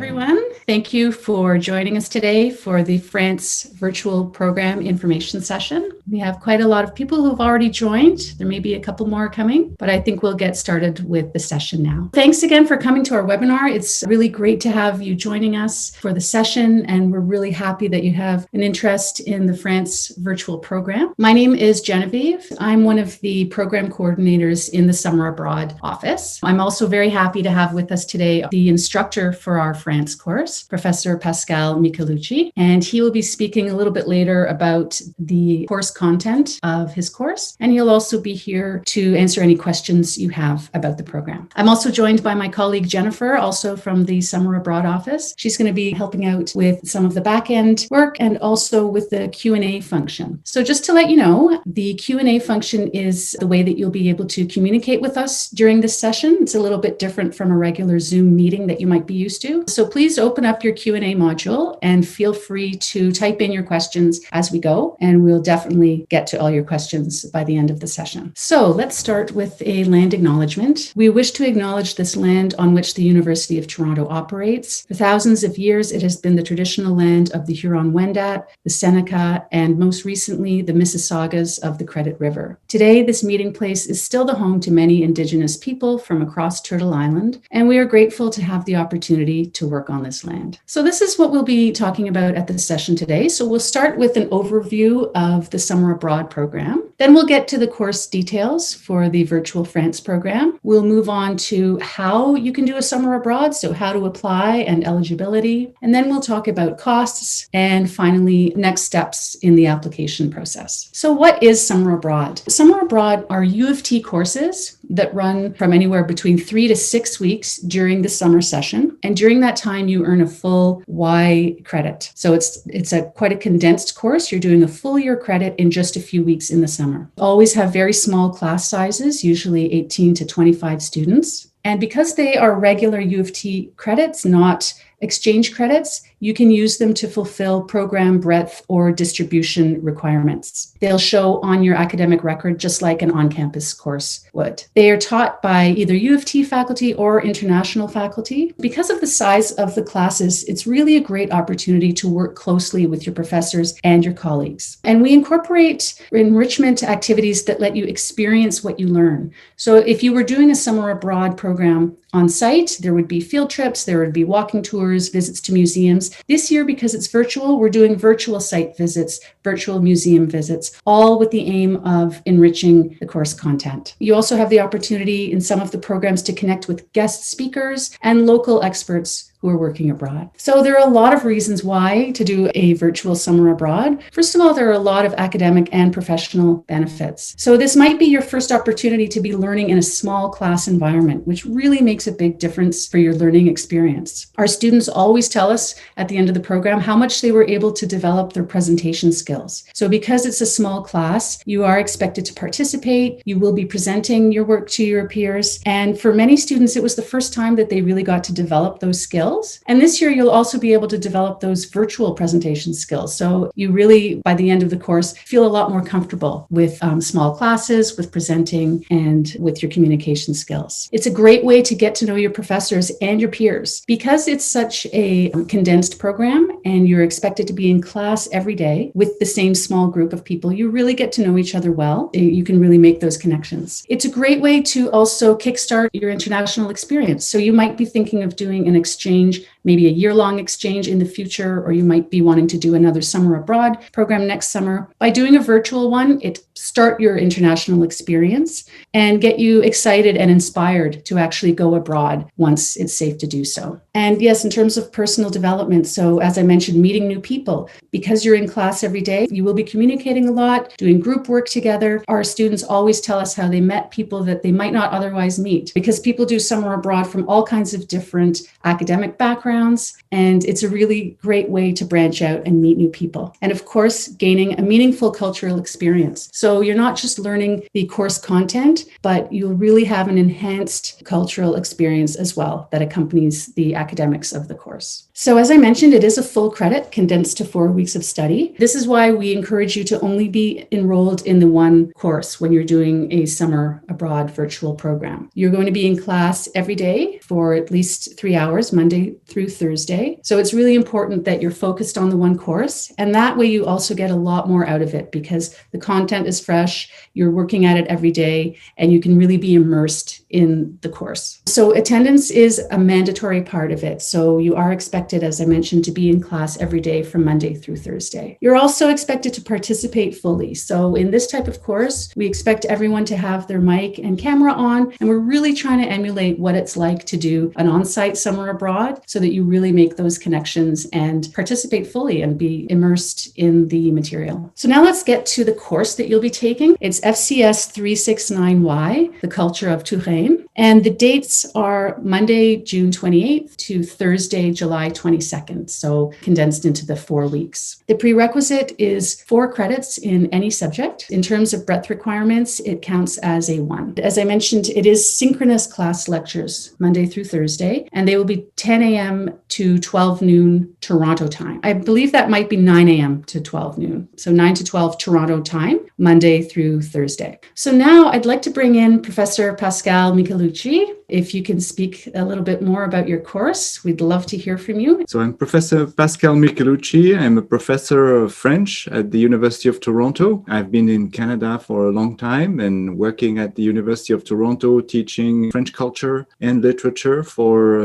everyone. Thank you for joining us today for the France Virtual Program Information Session. We have quite a lot of people who've already joined. There may be a couple more coming, but I think we'll get started with the session now. Thanks again for coming to our webinar. It's really great to have you joining us for the session, and we're really happy that you have an interest in the France Virtual Program. My name is Genevieve. I'm one of the program coordinators in the Summer Abroad office. I'm also very happy to have with us today the instructor for our France course, Professor Pascal Michelucci, and he will be speaking a little bit later about the course content of his course, and he'll also be here to answer any questions you have about the program. I'm also joined by my colleague Jennifer, also from the Summer Abroad office. She's going to be helping out with some of the back-end work and also with the Q&A function. So just to let you know, the Q&A function is the way that you'll be able to communicate with us during this session. It's a little bit different from a regular Zoom meeting that you might be used to. So please open up your Q&A module and feel free to type in your questions as we go, and we'll definitely get to all your questions by the end of the session. So let's start with a land acknowledgement. We wish to acknowledge this land on which the University of Toronto operates. For thousands of years, it has been the traditional land of the Huron-Wendat, the Seneca, and most recently, the Mississaugas of the Credit River. Today, this meeting place is still the home to many Indigenous people from across Turtle Island, and we are grateful to have the opportunity to work on this land. So this is what we'll be talking about at the session today. So we'll start with an overview of the Summer Abroad program. Then we'll get to the course details for the Virtual France program. We'll move on to how you can do a summer abroad, so how to apply and eligibility. And then we'll talk about costs and finally next steps in the application process. So what is Summer Abroad? Summer Abroad are U of T courses that run from anywhere between 3 to 6 weeks during the summer session. And during that time, you earn a full Y credit. So it's quite a condensed course. You're doing a full year credit in just a few weeks in the summer. Always have very small class sizes, usually 18 to 25 students. And because they are regular U of T credits, not exchange credits, you can use them to fulfill program breadth or distribution requirements. They'll show on your academic record just like an on-campus course would. They are taught by either U of T faculty or international faculty. Because of the size of the classes, it's really a great opportunity to work closely with your professors and your colleagues. And we incorporate enrichment activities that let you experience what you learn. So if you were doing a summer abroad program on site, there would be field trips, there would be walking tours, visits to museums. This year, because it's virtual, we're doing virtual site visits, virtual museum visits, all with the aim of enriching the course content. You also have the opportunity in some of the programs to connect with guest speakers and local experts who are working abroad. So there are a lot of reasons why to do a virtual summer abroad. First of all, there are a lot of academic and professional benefits. So this might be your first opportunity to be learning in a small class environment, which really makes a big difference for your learning experience. Our students always tell us at the end of the program how much they were able to develop their presentation skills. So because it's a small class, you are expected to participate, you will be presenting your work to your peers, and for many students, it was the first time that they really got to develop those skills. And this year, you'll also be able to develop those virtual presentation skills. So you really, by the end of the course, feel a lot more comfortable with small classes, with presenting, and with your communication skills. It's a great way to get to know your professors and your peers. Because it's such a condensed program and you're expected to be in class every day with the same small group of people, you really get to know each other well. You can really make those connections. It's a great way to also kickstart your international experience. So you might be thinking of doing an exchange, maybe a year-long exchange in the future, or you might be wanting to do another summer abroad program next summer. By doing a virtual one, it start your international experience and get you excited and inspired to actually go abroad once it's safe to do so. And yes, in terms of personal development, so as I mentioned, meeting new people. Because you're in class every day, you will be communicating a lot, doing group work together. Our students always tell us how they met people that they might not otherwise meet, because people do summer abroad from all kinds of different academic backgrounds, and it's a really great way to branch out and meet new people. And of course, gaining a meaningful cultural experience. So you're not just learning the course content, but you'll really have an enhanced cultural experience as well that accompanies the academics of the course. So as I mentioned, it is a full credit condensed to 4 weeks of study. This is why we encourage you to only be enrolled in the one course when you're doing a summer abroad virtual program. You're going to be in class every day for at least 3 hours, Monday through through Thursday. So it's really important that you're focused on the one course. And that way you also get a lot more out of it because the content is fresh, you're working at it every day, and you can really be immersed in the course. So attendance is a mandatory part of it. So you are expected, as I mentioned, to be in class every day from Monday through Thursday. You're also expected to participate fully. So in this type of course, we expect everyone to have their mic and camera on, and we're really trying to emulate what it's like to do an on-site summer abroad so that you really make those connections and participate fully and be immersed in the material. So now let's get to the course that you'll be taking. It's FCS 369Y, The Culture of Touraine. And the dates are Monday, June 28th to Thursday, July 22nd. So condensed into the 4 weeks. The prerequisite is 4 credits in any subject. In terms of breadth requirements, it counts as a 1. As I mentioned, it is synchronous class lectures, Monday through Thursday, and they will be 10 a.m. to 12 noon Toronto time. I believe that might be 9 a.m. to 12 noon. So 9 to 12 Toronto time, Monday through Thursday. So now I'd like to bring in Professor Pascal Michelucci. If you can speak a little bit more about your course, we'd love to hear from you. So I'm Professor Pascal Michelucci. I'm a professor of French at the University of Toronto. I've been in Canada for a long time and working at the University of Toronto teaching French culture and literature for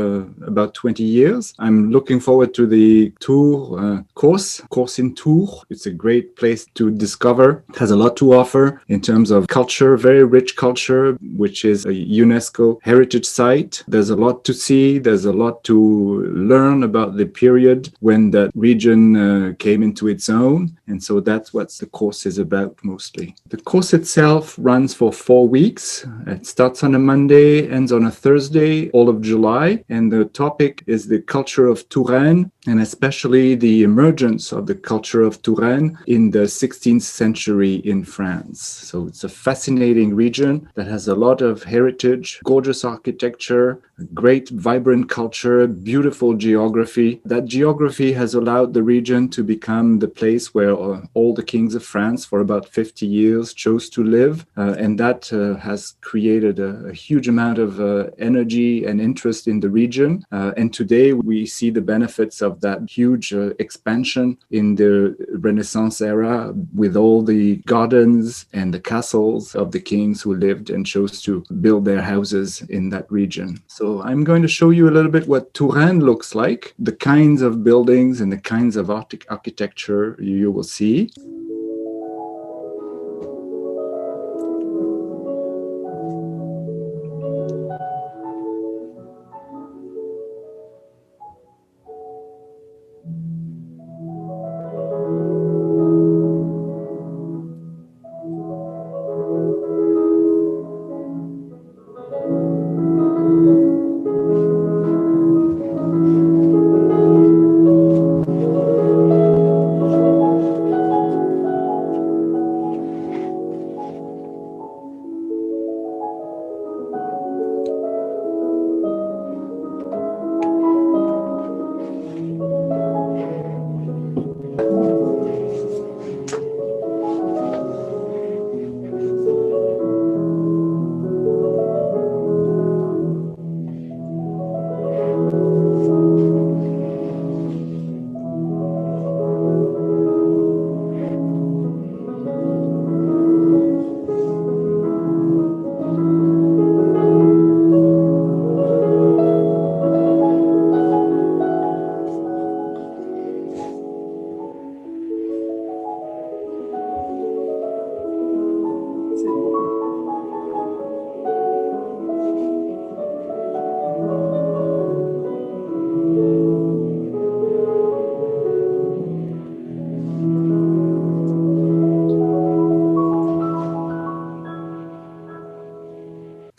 about 20 years. I'm looking forward to the Tours course in Tours. It's a great place to discover. It has a lot to offer in terms of culture, very rich culture, which is a UNESCO heritage site. There's a lot to see. There's a lot to learn about the period when that region came into its own. And so that's what the course is about mostly. The course itself runs for 4 weeks. It starts on a Monday, ends on a Thursday, all of July. And the topic is the culture of Touraine, and especially the emergence of the culture of Touraine in the 16th century in France. So it's a fascinating region that has a lot of heritage, gorgeous architecture, great vibrant culture, beautiful geography. That geography has allowed the region to become the place where all the kings of France for about 50 years chose to live. And that has created a huge amount of energy and interest in the region. And today we see the benefits of that huge expansion in the Renaissance era with all the gardens and the castles of the kings who lived and chose to build their houses in that region. So I'm going to show you a little bit what Touraine looks like, the kinds of buildings and the kinds of architecture you will see.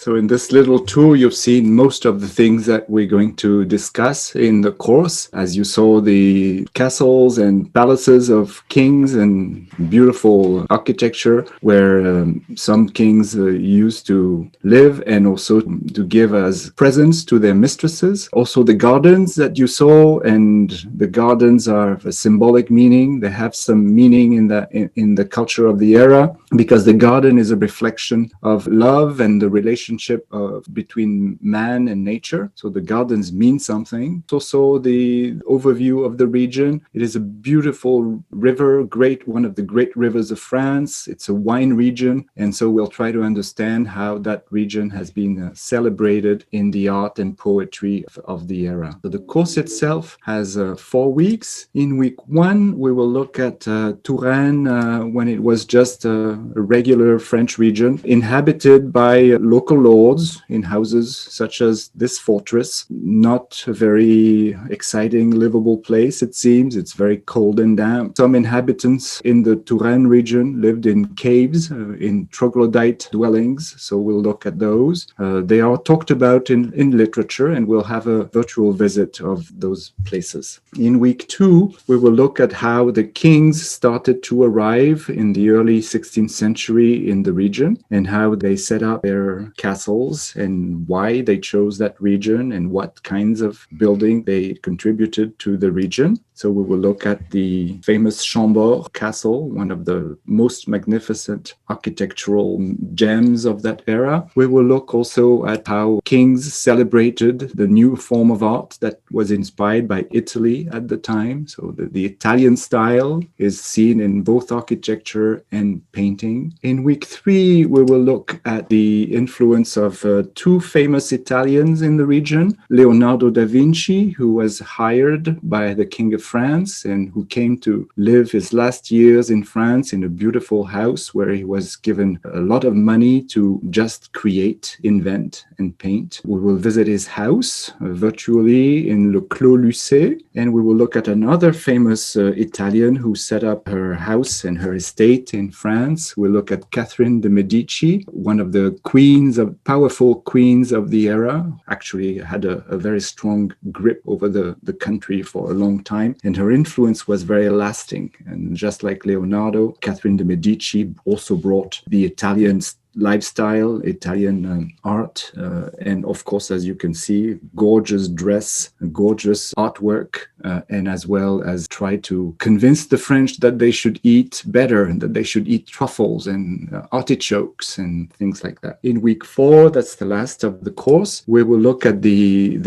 So in this little tour, you've seen most of the things that we're going to discuss in the course. As you saw, the castles and palaces of kings and beautiful architecture where some kings used to live and also to give as presents to their mistresses. Also the gardens that you saw, and the gardens are of a symbolic meaning. They have some meaning in the culture of the era, because the garden is a reflection of love and the relationship relationship between man and nature. So the gardens mean something. It's also the overview of the region. It is a beautiful river, one of the great rivers of France. It's a wine region. And so we'll try to understand how that region has been celebrated in the art and poetry of the era. So the course itself has 4 weeks. In week 1, we will look at Touraine when it was just a regular French region, inhabited by local lords in houses such as this fortress. Not a very exciting, livable place, it seems. It's very cold and damp. Some inhabitants in the Touraine region lived in caves, in troglodyte dwellings, so we'll look at those. They are talked about in literature, and we'll have a virtual visit of those places. In week 2, we will look at how the kings started to arrive in the early 16th century in the region, and how they set up their castles, and why they chose that region, and what kinds of building they contributed to the region. So we will look at the famous Chambord Castle, one of the most magnificent architectural gems of that era. We will look also at how kings celebrated the new form of art that was inspired by Italy at the time. So the Italian style is seen in both architecture and painting. In week 3, we will look at the influence of 2 famous Italians in the region, Leonardo da Vinci, who was hired by the King of France and who came to live his last years in France in a beautiful house where he was given a lot of money to just create, invent, and paint. We will visit his house virtually in Le Clos Lucé, and we will look at another famous Italian who set up her house and her estate in France. We'll look at Catherine de' Medici, one of the powerful queens of the era, actually had a very strong grip over the country for a long time. And her influence was very lasting. And just like Leonardo, Catherine de' Medici also brought the Italian lifestyle, Italian art, and of course, as you can see, gorgeous dress, gorgeous artwork, and as well as try to convince the French that they should eat better and that they should eat truffles and artichokes and things like that. In week 4, that's the last of the course, we will look at the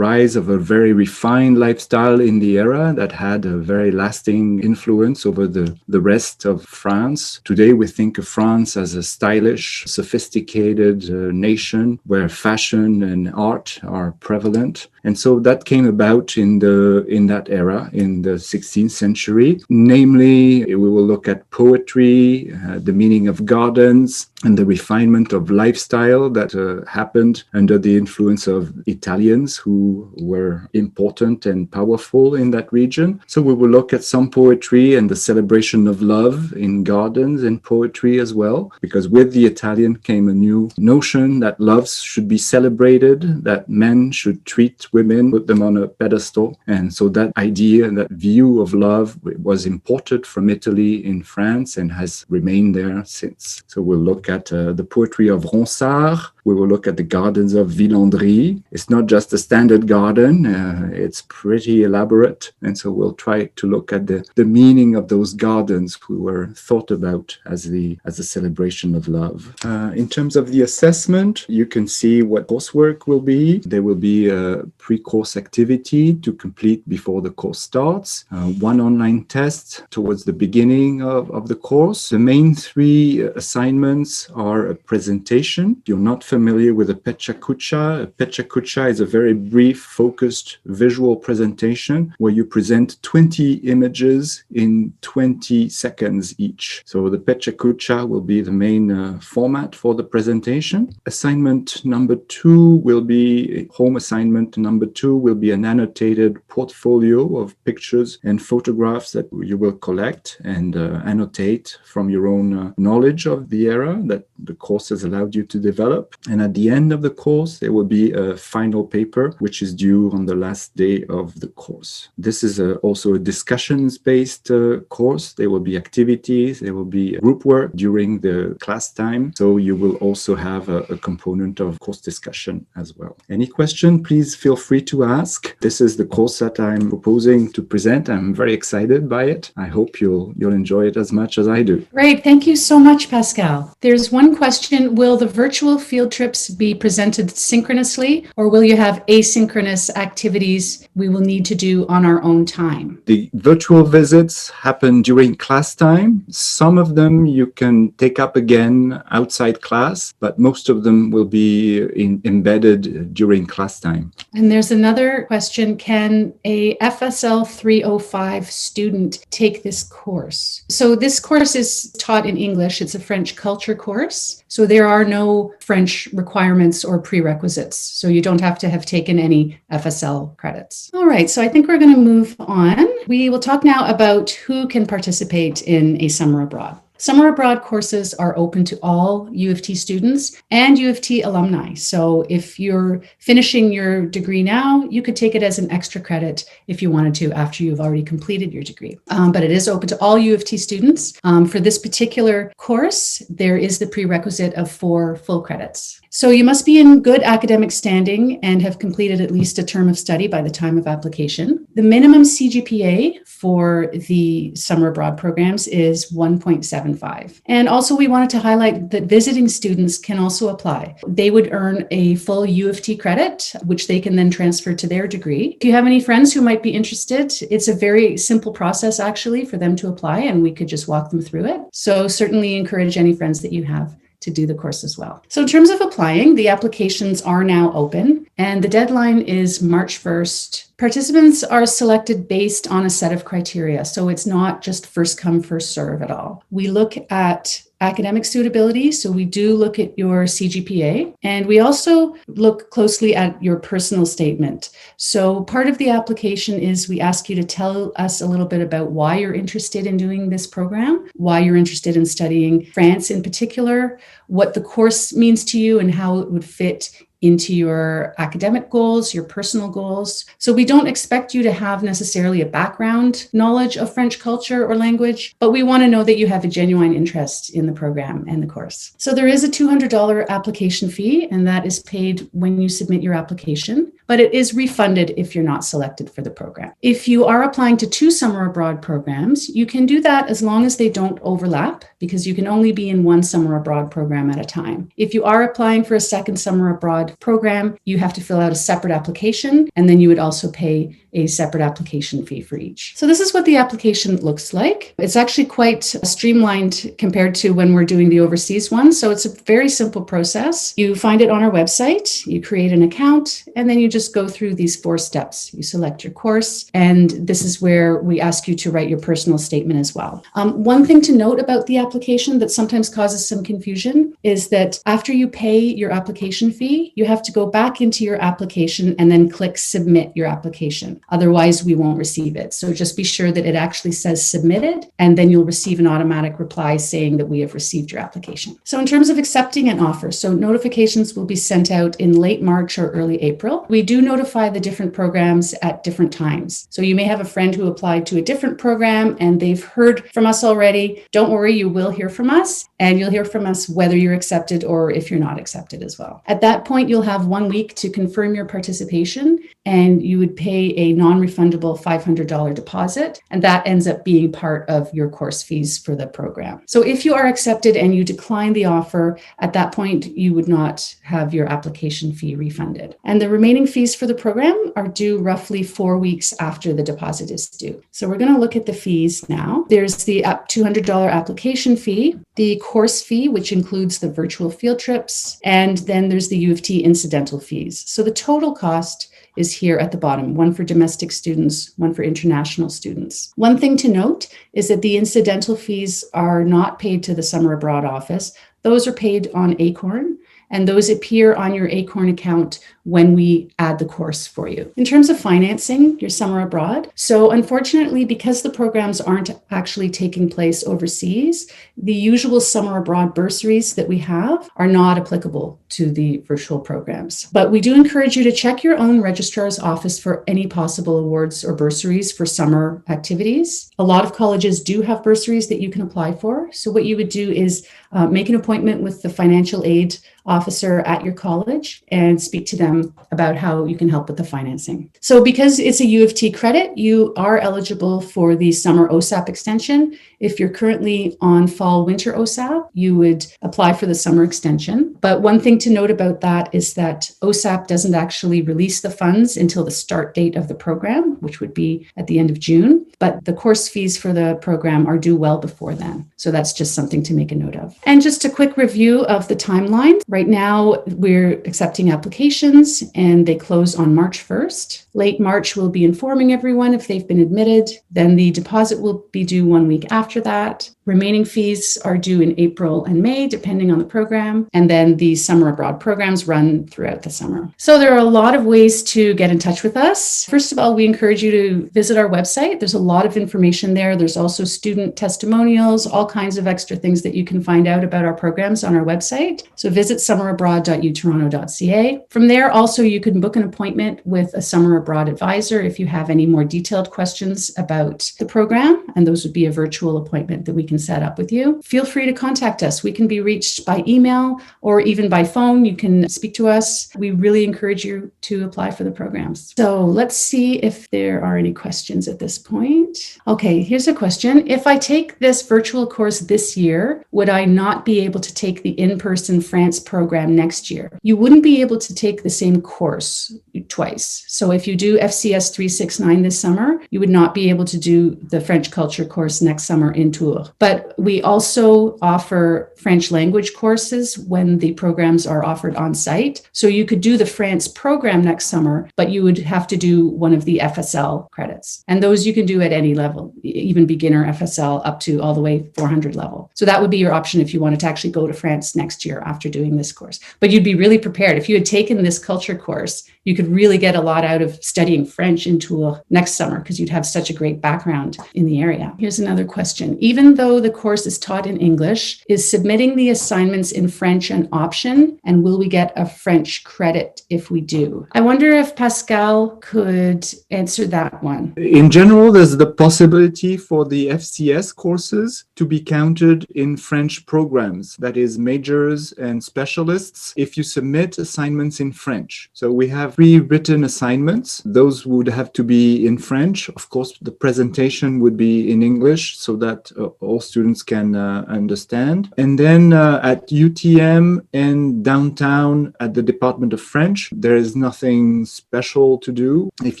rise of a very refined lifestyle in the era that had a very lasting influence over the rest of France. Today, we think of France as a stylish, sophisticated nation where fashion and art are prevalent. And so that came about in that era, in the 16th century. Namely, we will look at poetry, the meaning of gardens, and the refinement of lifestyle that happened under the influence of Italians who were important and powerful in that region. So we will look at some poetry and the celebration of love in gardens and poetry as well, because with the Italian came a new notion that love should be celebrated, that men should treat women, put them on a pedestal. And so that idea and that view of love was imported from Italy in France and has remained there since. So we'll look at the poetry of Ronsard. We will look at the gardens of Villandry. It's not just a standard garden, it's pretty elaborate. And so we'll try to look at the meaning of those gardens who were thought about as a celebration of love. In terms of the assessment, you can see what coursework will be. There will be a pre-course activity to complete before the course starts, one online test towards the beginning of the course. The main 3 assignments are a presentation. You're not familiar with a pecha-kucha. A pecha-kucha is a very brief, focused visual presentation where you present 20 images in 20 seconds each. So the pecha-kucha will be the main format for the presentation. Assignment number 2 will be, home assignment number 2 will be an annotated portfolio of pictures and photographs that you will collect and annotate from your own knowledge of the era that the course has allowed you to develop. And at the end of the course, there will be a final paper, which is due on the last day of the course. This is also a discussions-based course. There will be activities, there will be group work during the class time. So you will also have a component of course discussion as well. Any question, please feel free to ask. This is the course that I'm proposing to present. I'm very excited by it. I hope you'll enjoy it as much as I do. Great. Thank you so much, Pascal. There's one question. Will the virtual field trips be presented synchronously, or will you have asynchronous activities we will need to do on our own time? The virtual visits happen during class time. Some of them you can take up again outside class, but most of them will be embedded during class time. And there's another question. Can a FSL 305 student take this course? So this course is taught in English. It's a French culture course. So there are no French requirements or prerequisites. So you don't have to have taken any FSL credits. All right, so I think we're going to move on. We will talk now about who can participate in a summer abroad. Summer abroad courses are open to all U of T students and U of T alumni. So if you're finishing your degree now, you could take it as an extra credit if you wanted to after you've already completed your degree. But it is open to all U of T students. For this particular course, there is the prerequisite of 4 full credits. So you must be in good academic standing and have completed at least a term of study by the time of application. The minimum CGPA for the summer abroad programs is 1.75. And also we wanted to highlight that visiting students can also apply. They would earn a full U of T credit, which they can then transfer to their degree. If you have any friends who might be interested, it's a very simple process actually for them to apply, and we could just walk them through it. So certainly encourage any friends that you have to do the course as well. So in terms of applying, the applications are now open and the deadline is March 1st. Participants are selected based on a set of criteria. So it's not just first come, first serve at all. We look at academic suitability. So we do look at your CGPA, and we also look closely at your personal statement. So part of the application is we ask you to tell us a little bit about why you're interested in doing this program, why you're interested in studying France in particular, what the course means to you and how it would fit into your academic goals, your personal goals. So we don't expect you to have necessarily a background knowledge of French culture or language, but we want to know that you have a genuine interest in the program and the course. So there is a $200 application fee, and that is paid when you submit your application, but it is refunded if you're not selected for the program. If you are applying to 2 summer abroad programs, you can do that as long as they don't overlap, because you can only be in 1 summer abroad program at a time. If you are applying for a second summer abroad program, you have to fill out a separate application, and then you would also pay a separate application fee for each. So this is what the application looks like. It's actually quite streamlined compared to when we're doing the overseas one. So it's a very simple process. You find it on our website, you create an account, and then you just go through these 4 steps. You select your course, and this is where we ask you to write your personal statement as well. One thing to note about the application that sometimes causes some confusion is that after you pay your application fee, you have to go back into your application and then click submit your application. Otherwise, we won't receive it. So just be sure that it actually says submitted, and then you'll receive an automatic reply saying that we have received your application. So in terms of accepting an offer, so notifications will be sent out in late March or early April. We do notify the different programs at different times. So you may have a friend who applied to a different program and they've heard from us already. Don't worry, you will hear from us, and you'll hear from us whether you're accepted or if you're not accepted as well. At that point, you'll have 1 week to confirm your participation, and you would pay a non-refundable $500 deposit, and that ends up being part of your course fees for the program. So if you are accepted and you decline the offer, at that point, you would not have your application fee refunded. And the remaining fees for the program are due roughly 4 weeks after the deposit is due. So we're going to look at the fees now. There's the $200 application fee, the course fee, which includes the virtual field trips, and then there's the U of T incidental fees. So the total cost is here at the bottom, 1 for domestic students, 1 for international students. One thing to note is that the incidental fees are not paid to the summer abroad office. Those are paid on Acorn, and those appear on your Acorn account when we add the course for you. In terms of financing your summer abroad, so unfortunately, because the programs aren't actually taking place overseas, the usual summer abroad bursaries that we have are not applicable to the virtual programs. But we do encourage you to check your own registrar's office for any possible awards or bursaries for summer activities. A lot of colleges do have bursaries that you can apply for. So what you would do is make an appointment with the financial aid officer at your college and speak to them about how you can help with the financing. So because it's a U of T credit, you are eligible for the summer OSAP extension. If you're currently on fall-winter OSAP, you would apply for the summer extension. But one thing to note about that is that OSAP doesn't actually release the funds until the start date of the program, which would be at the end of June. But the course fees for the program are due well before then. So that's just something to make a note of. And just a quick review of the timeline. Right now, we're accepting applications and they close on March 1st. Late March, we'll be informing everyone if they've been admitted. Then the deposit will be due 1 week after that. Remaining fees are due in April and May, depending on the program. And then the summer abroad programs run throughout the summer. So there are a lot of ways to get in touch with us. First of all, we encourage you to visit our website. There's a lot of information there. There's also student testimonials, all kinds of extra things that you can find out about our programs on our website. So visit summerabroad.utoronto.ca. From there, also, you can book an appointment with a summer abroad advisor if you have any more detailed questions about the program. And those would be a virtual appointment that we can set up with you. Feel free to contact us. We can be reached by email or even by phone. You can speak to us. We really encourage you to apply for the programs. So let's see if there are any questions at this point. Okay, here's a question. If I take this virtual course this year, would I not be able to take the in-person France program next year? You wouldn't be able to take the same course twice. So if you do FCS 369 this summer, you would not be able to do the French culture course next summer in Tours. But we also offer French language courses when the programs are offered on site. So you could do the France program next summer, but you would have to do one of the FSL credits. And those you can do at any level, even beginner FSL up to all the way 400 level. So that would be your option if you wanted to actually go to France next year after doing this course. But you'd be really prepared. If you had taken this culture course, you could really get a lot out of studying French in Tours next summer because you'd have such a great background in the area. Here's another question. Even though the course is taught in English, is submitting the assignments in French an option? And will we get a French credit if we do? I wonder if Pascal could answer that one. In general, there's the possibility for the FCS courses to be counted in French programs, that is majors and specialists, if you submit assignments in French. So we have pre-written assignments. Those would have to be in French. Of course, the presentation would be in English so that all students can understand. And then at UTM and downtown at the Department of French, there is nothing special to do. If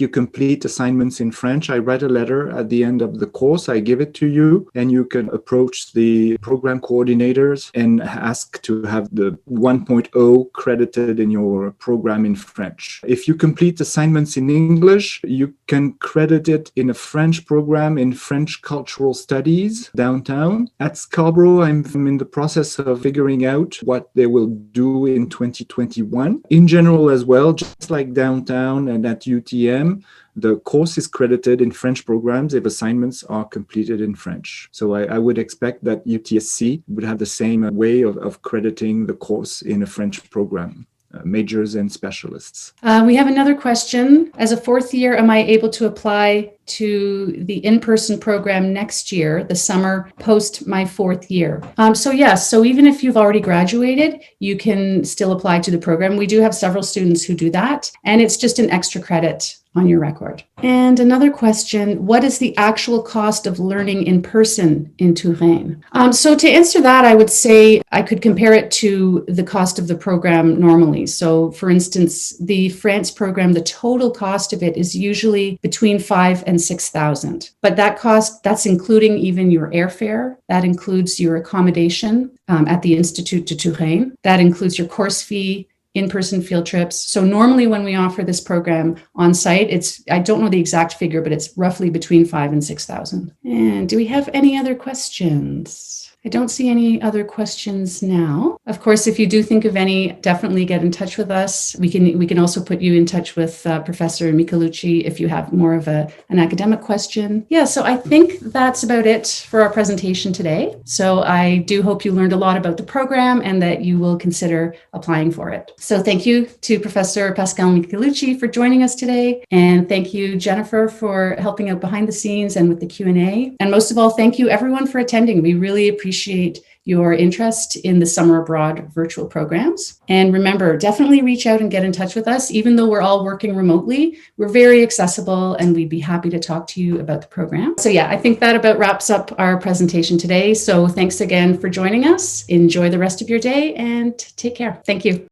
you complete assignments in French, I write a letter at the end of the course. I give it to you, and you can approach the program coordinators and ask to have the 1.0 credited in your program in French. If you complete assignments in English, you can credit it in a French program in French Cultural Studies downtown. At Scarborough, I'm in the process of figuring out what they will do in 2021. In general as well, just like downtown and at UTM, the course is credited in French programs if assignments are completed in French. So I would expect that UTSC would have the same way of crediting the course in a French program. Majors and specialists. We have another question. As a fourth year, am I able to apply to the in-person program next year, the summer post my fourth year? So yes, so even if you've already graduated, you can still apply to the program. We do have several students who do that, and it's just an extra credit on your record. And another question, what is the actual cost of learning in person in Touraine? So to answer that, I would say I could compare it to the cost of the program normally. So for instance, the France program, the total cost of it is usually between $5,000 and $6,000. But that cost, that's including even your airfare. That includes your accommodation at the Institut de Touraine. That includes your course fee, in-person field trips. So normally when we offer this program on site, I don't know the exact figure, but it's roughly between $5,000 and $6,000. And do we have any other questions? I don't see any other questions now. Of course, if you do think of any, definitely get in touch with us. We can also put you in touch with Professor Michelucci if you have more of an academic question. Yeah, so I think that's about it for our presentation today. So I do hope you learned a lot about the program and that you will consider applying for it. So thank you to Professor Pascal Michelucci for joining us today. And thank you, Jennifer, for helping out behind the scenes and with the Q&A. And most of all, thank you everyone for attending. We really appreciate appreciate your interest in the summer abroad virtual programs. And remember, definitely reach out and get in touch with us. Even though we're all working remotely, we're very accessible and we'd be happy to talk to you about the program. So yeah, I think that about wraps up our presentation today. So thanks again for joining us. Enjoy the rest of your day and take care. Thank you.